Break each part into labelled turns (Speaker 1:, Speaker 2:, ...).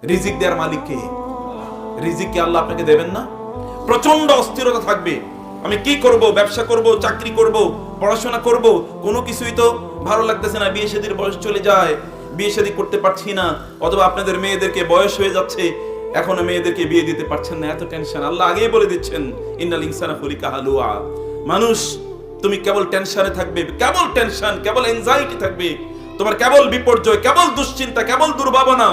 Speaker 1: রিজিক দেওয়ার মালিক কে? রিজিক কি আল্লাহ আপনাকে দেবেন না? প্রচন্ড অস্থিরতা থাকবে, আমি কি করব, ব্যবসা করব, চাকরি করব, পড়াশোনা করব, কোনো কিছুই তো ভালো লাগতেছে না, বিয়ে শাদীর বয়স চলে যায়, বিয়ে শাদী করতে পারছি না, অথবা আপনাদের মেয়েদেরকে বয়স হয়ে যাচ্ছে, এখনো মেয়েদেরকে বিয়ে দিতে পারছেন না, এত টেনশন। আল্লাহ আগেই বলে দিচ্ছেন, ইন্নাল ইনসানা খুলিকা হালুয়া, মানুষ তুমি কেবল টেনশনে থাকবে, কেবল টেনশন, কেবল এনজাইটি থাকবে, তোমার কেবল বিপর্যয়, কেবল দুশ্চিন্তা, কেবল দুর্ভাবনা,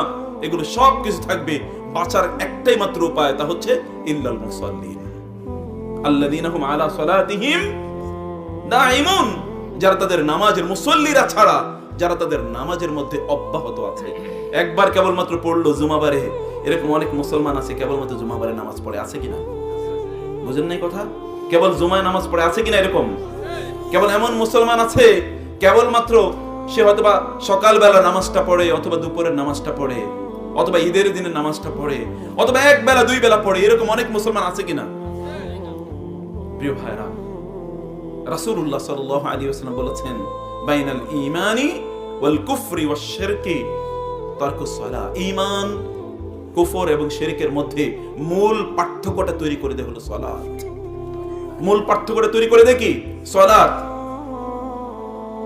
Speaker 1: এগুলো সব কিছু থাকবে। বাঁচার একটাই মাত্র উপায়, তা হচ্ছে ইল্লাল মুসাল্লিন আল্লাযীনা হুম আলা সালাতিহিম দাঈমুন, যারা তাদের নামাজের, মুসল্লিরা ছাড়া যারা তাদের নামাজের মধ্যে অব্যাহত আছে। একবার কেবলমাত্র পড়লো জুমাবারে, এরকম অনেক মুসলমান আছে কেবলমাত্র জুমাবারে নামাজ পড়ে, আছে কিনা? বুঝেন নাই কথা? কেবল জুমায় নামাজ পড়ে, আছে কিনা এরকম? কেবল এমন মুসলমান আছে কেবলমাত্র সে হয়তোবা সকালবেলা নামাজটা পড়ে, অথবা দুপুরের নামাজটা পড়ে, অথবা ঈদের দিনের নামাজটা পড়ে, অথবা এক বেলা দুই বেলা পড়ে, এরকম অনেক মুসলমান আছে কিনা? প্রিয় ভাইরা, রাসূলুল্লাহ সাল্লাল্লাহু আলাইহি ওয়াসাল্লাম বলেছেন, বাইনাল ঈমানি ওয়াল কুফরি ওয়াশ শিরকি তারকুস সালাহ। ঈমান, কুফর এবং শিরকের মধ্যে মূল পার্থক্যটা তৈরি করে দেয় হলো সালাত। মূল পার্থক্যটা তৈরি করে দেয় কি? সালাত।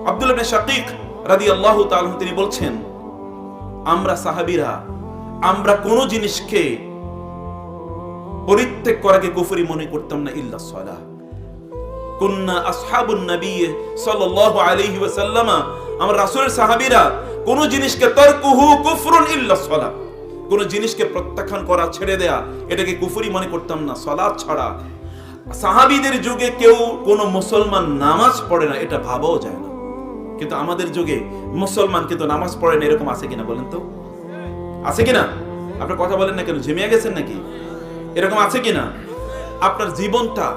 Speaker 1: আব্দুল্লাহ ইবনে শাকিক রাদিয়াল্লাহু তাআলা তিনি বলছেন, আমরা সাহাবীরা আমরা কোন জিনিসকে পরিত্যাগ করাকে কুফরি মনে করতাম না, ইল্লা সালাহ। কুন্না আসহাবুন নবী সাল্লাল্লাহু আলাইহি ওয়াসাল্লাম, আমরা রাসূলের সাহাবীরা কোন জিনিসকে তারকুহু কুফরুন ইল্লা সালাহ, কোন জিনিসকে প্রত্যাখ্যান করা, ছেড়ে দেয়া, এটাকে কুফরি মনে করতাম না সালাত ছাড়া। সাহাবীদের যুগে কেউ কোন মুসলমান নামাজ পড়ে না, এটা ভাবাও যায় না। কিন্তু আমাদের যুগে মুসলমান কিন্তু নামাজ পড়ে না, এরকম আছে কিনা বলেন তো? আছে কিনা? আপনার কথা বলেন না কেন, ঝিমিয়ে গেছেন নাকি? এরকম আছে কিনা? আপনার জীবনটা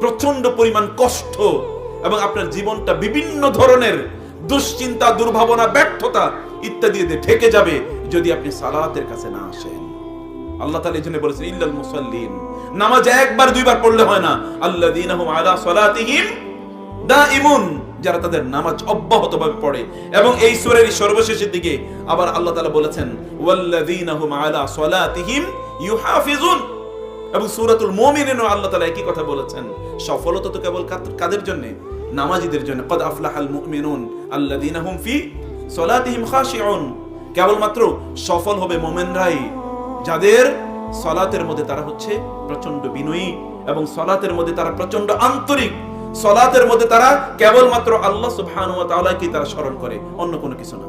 Speaker 1: প্রচন্ড পরিমাণ কষ্ট এবং আপনার জীবনটা বিভিন্ন ধরনের দুশ্চিন্তা, দুর্ভাবনা, ব্যর্থতা ইত্যাদি দিয়ে ঢেকে যাবে যদি আপনি সালাতের কাছে না আসেন। আল্লাহ তাআলা এজন্য বলেছেন, ইল্লাল মুসাল্লিন, নামাজ একবার দুইবার পড়লে হয় না, আল্লাযীনা হুম আলা সালাতিহিম দাঈমুন, যারা তাদের নামাজ অব্যাহতভাবে পড়ে। এবং এই সূরার সর্বশেষের দিকে আবার আল্লাহ তাআলা বলেছেন, ওয়াল্লাযীনা হুম আলা সালাতিহিম ইউহাফিজুন। এবং সূরাতুল মুমিনুন আল্লাহ তাআলা একই কথা বলেছেন। সফলতা তো কেবল কাদের জন্য? নামাজীদের জন্য। কদ আফলাহাল মুমিনুন আল্লাযীনা হুম ফি সালাতিহিম খাশিউন, কেবলমাত্র সফল হবে মুমিনরাই যাদের সালাতের মধ্যে তারা হচ্ছে প্রচন্ড বিনয়ী, এবং সালাতের মধ্যে তারা প্রচন্ড আন্তরিক, সালাতের মধ্যে তারা কেবলমাত্র আল্লাহ সুবহানাহু ওয়া তাআলাকে তারা স্মরণ করে, অন্য কোনো কিছু না।